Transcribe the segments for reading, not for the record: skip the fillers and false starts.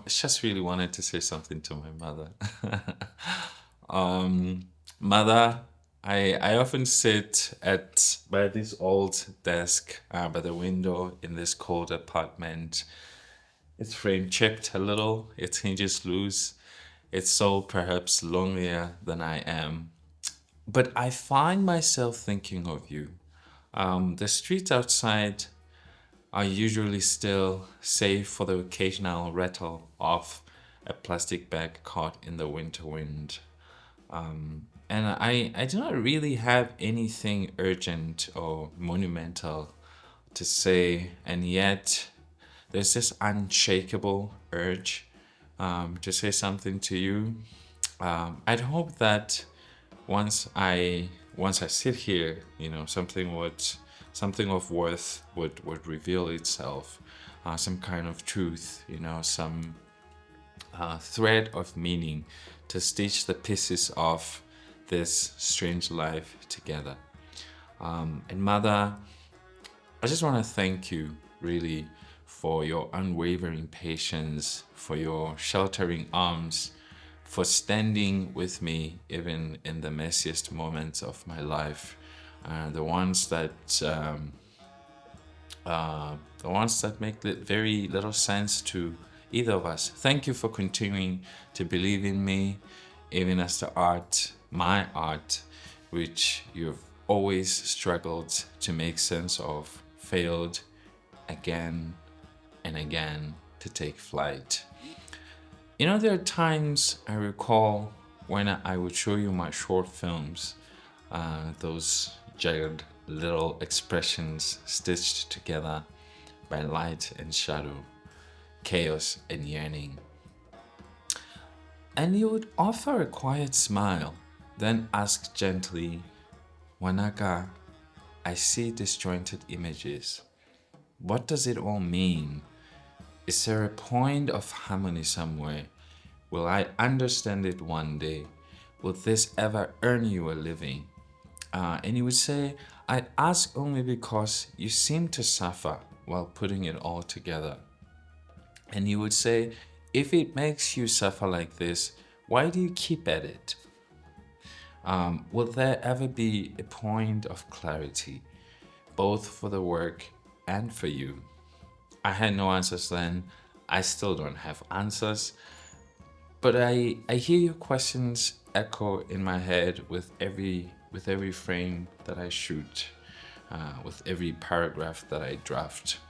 just really wanted to say something to my mother. Mother, I often sit at by this old desk by the window in this cold apartment. It's frame chipped a little, its hinges loose. It's so perhaps lonelier than I am. But I find myself thinking of you. The streets outside are usually still, save for the occasional rattle of a plastic bag caught in the winter wind. And I do not really have anything urgent or monumental to say, and yet there's this unshakable urge to say something to you. I'd hope that once I once I sit here, something of worth would reveal itself, some kind of truth, some thread of meaning to stitch the pieces of this strange life together. And Mother, I just want to thank you really for your unwavering patience, for your sheltering arms, for standing with me even in the messiest moments of my life, the ones that the ones that make very little sense to either of us. Thank you for continuing to believe in me, even as my art, which you've always struggled to make sense of, failed again and again to take flight. There are times I recall when I would show you my short films, those jagged little expressions stitched together by light and shadow, chaos and yearning. And you would offer a quiet smile, then ask gently, Wanaka, I see disjointed images. What does it all mean? Is there a point of harmony somewhere? Will I understand it one day? Will this ever earn you a living? And you would say, I ask only because you seem to suffer while putting it all together. And you would say, if it makes you suffer like this, why do you keep at it? Will there ever be a point of clarity, both for the work and for you? I had no answers then. I still don't have answers. But I hear your questions echo in my head with every frame that I shoot, with every paragraph that I draft.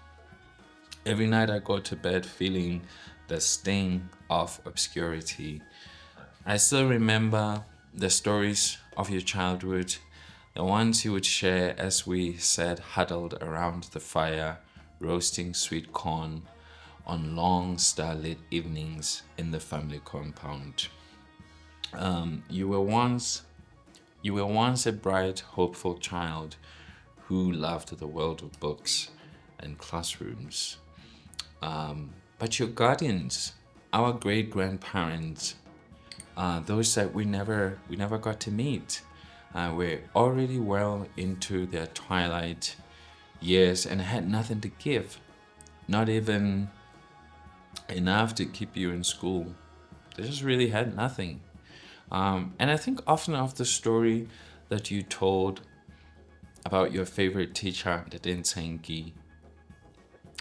Every night I go to bed feeling the sting of obscurity. I still remember the stories of your childhood, the ones you would share as we sat huddled around the fire, roasting sweet corn on long starlit evenings in the family compound. You were once a bright, hopeful child who loved the world of books and classrooms. But your guardians, our great grandparents, those that we never got to meet, were already well into their twilight years and had nothing to give, not even enough to keep you in school. They just really had nothing. And I think often of the story that you told about your favorite teacher, the Dinsenki,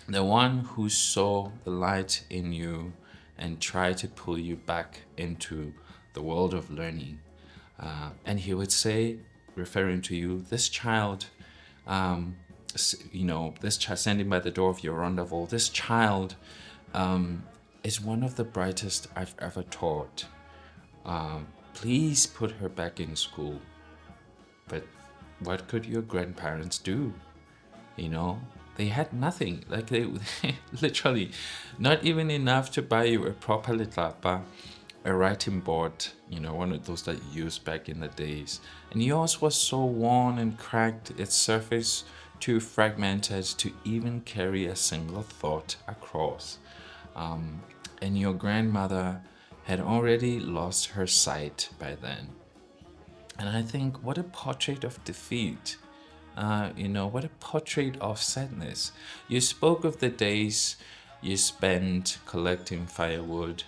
the one who saw the light in you and tried to pull you back into the world of learning. And he would say, referring to you, this child, this child standing by the door of your rendezvous, this child is one of the brightest I've ever taught. Please put her back in school. But what could your grandparents do? They had nothing. Like they literally, not even enough to buy you a proper litlapa, a writing board, one of those that you used back in the days. And yours was so worn and cracked, its surface too fragmented to even carry a single thought across. And your grandmother had already lost her sight by then. And I think, what a portrait of defeat. What a portrait of sadness. You spoke of the days You spent collecting firewood,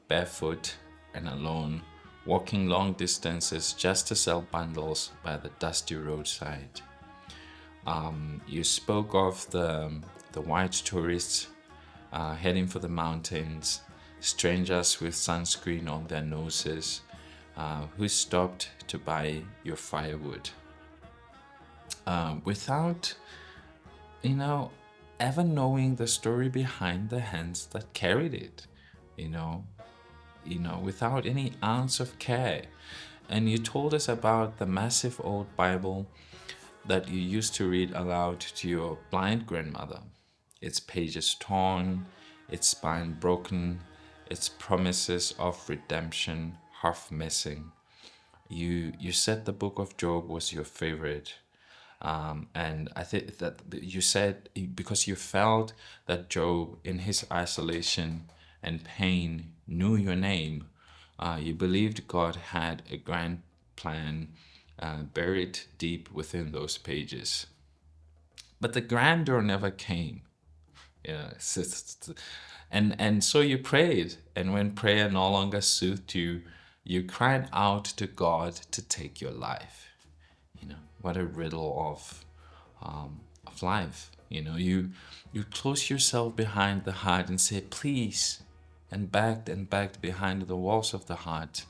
barefoot and alone, walking long distances just to sell bundles by the dusty roadside. You spoke of the white tourists heading for the mountains, strangers with sunscreen on their noses, who stopped to buy your firewood. Without, you know, ever knowing the story behind the hands that carried it, you know, without any ounce of care. And you told us about the massive old Bible that you used to read aloud to your blind grandmother. Its pages torn, its spine broken, its promises of redemption half missing. You said the book of Job was your favorite. And I think that you said because you felt that Job, in his isolation and pain, knew your name, you believed God had a grand plan buried deep within those pages. But the grandeur never came. Yeah, and so you prayed, and when prayer no longer soothed you, you cried out to God to take your life. What a riddle of life. You close yourself behind the heart and say, please, and begged behind the walls of the heart,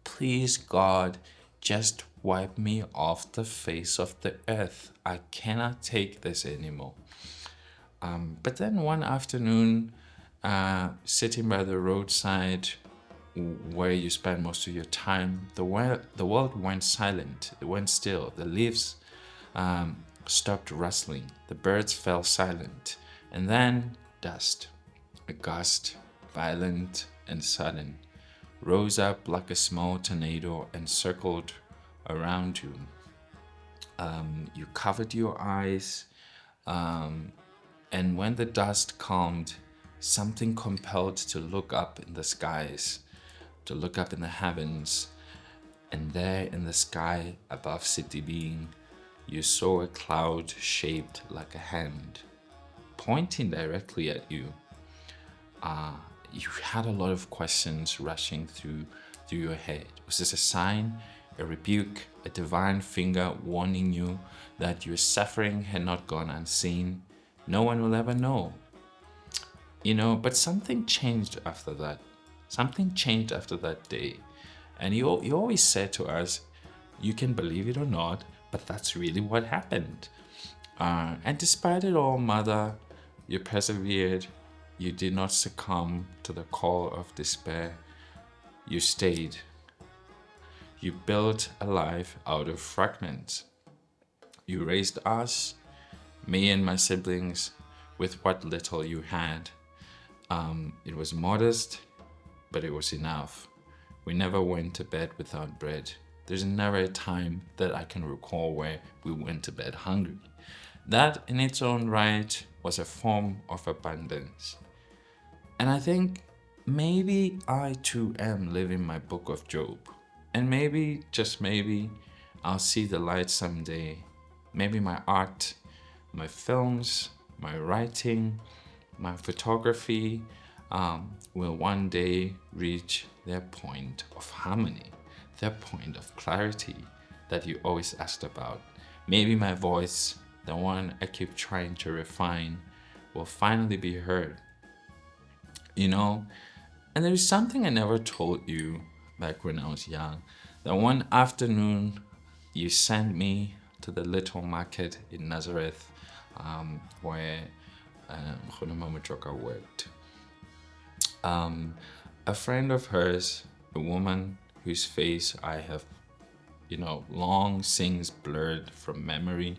please, God, just wipe me off the face of the earth. I cannot take this anymore. But then one afternoon, sitting by the roadside where you spend most of your time, the world went silent. It went still. The leaves stopped rustling. The birds fell silent. And then dust, a gust, violent and sudden, rose up like a small tornado and circled around you. You covered your eyes, and when the dust calmed, something compelled to look up in the skies, to look up in the heavens, and there in the sky above City Being, you saw a cloud shaped like a hand, pointing directly at you. You had a lot of questions rushing through your head. Was this a sign, a rebuke, a divine finger warning you that your suffering had not gone unseen? No one will ever know. But something changed after that. Something changed after that day. And you always said to us, you can believe it or not, but that's really what happened. And despite it all, Mother, you persevered. You did not succumb to the call of despair. You stayed. You built a life out of fragments. You raised us, me and my siblings, with what little you had. It was modest, but it was enough. We never went to bed without bread. There's never a time that I can recall where we went to bed hungry. That in its own right was a form of abundance. And I think maybe I too am living my book of Job. And maybe, just maybe, I'll see the light someday. Maybe my art, my films, my writing, my photography will one day reach their point of harmony, their point of clarity that you always asked about. Maybe my voice, the one I keep trying to refine, will finally be heard. And there is something I never told you back when I was young. That one afternoon you sent me to the little market in Nazareth where Mama Choka worked. A friend of hers, a woman whose face I have, long since blurred from memory,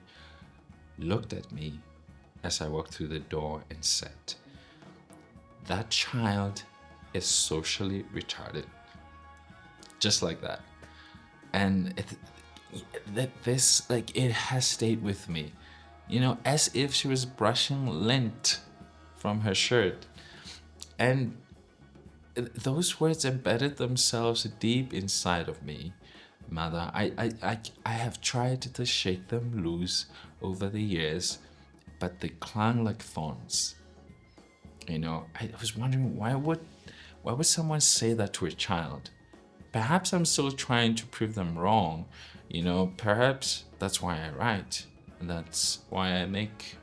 looked at me as I walked through the door and said, "That child is socially retarded." Just like that. And it has stayed with me, as if she was brushing lint from her shirt. And those words embedded themselves deep inside of me, Mother. I have tried to shake them loose over the years, but they clung like thorns. I was wondering why would someone say that to a child? Perhaps I'm still trying to prove them wrong. Perhaps that's why I write. That's why I make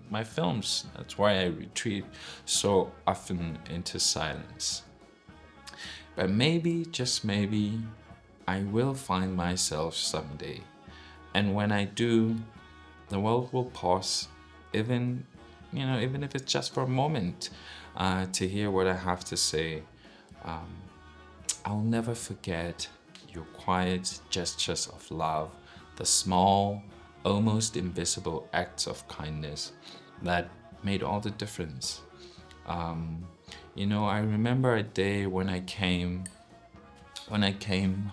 my films. That's why I retreat so often into silence. But maybe, just maybe, I will find myself someday. And when I do, the world will pause, even if it's just for a moment, to hear what I have to say. I'll never forget your quiet gestures of love, the small, almost invisible acts of kindness that made all the difference. I remember a day when I came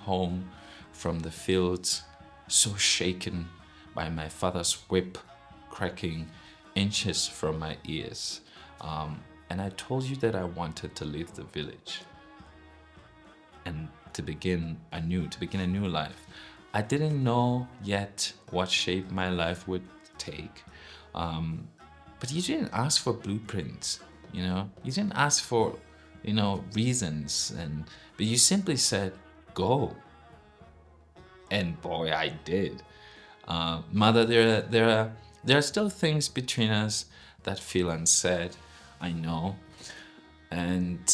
home from the fields, so shaken by my father's whip cracking inches from my ears. And I told you that I wanted to leave the village and to begin a new life. I didn't know yet what shape my life would take. But you didn't ask for blueprints, You didn't ask for, reasons, but you simply said, go. And boy, I did. Mother, there are still things between us that feel unsaid. I know. And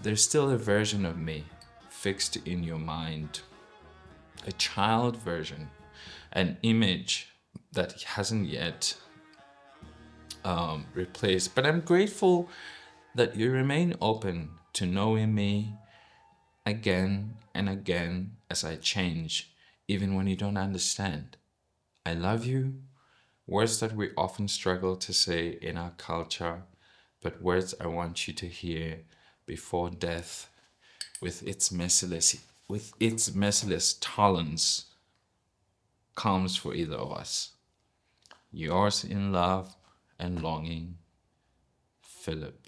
there's still a version of me fixed in your mind, a child version, an image that hasn't yet replaced. But I'm grateful that you remain open to knowing me again and again as I change, even when you don't understand. I love you, words that we often struggle to say in our culture, but words I want you to hear before death, with its merciless talons, comes for either of us. Yours in love and longing, Philip.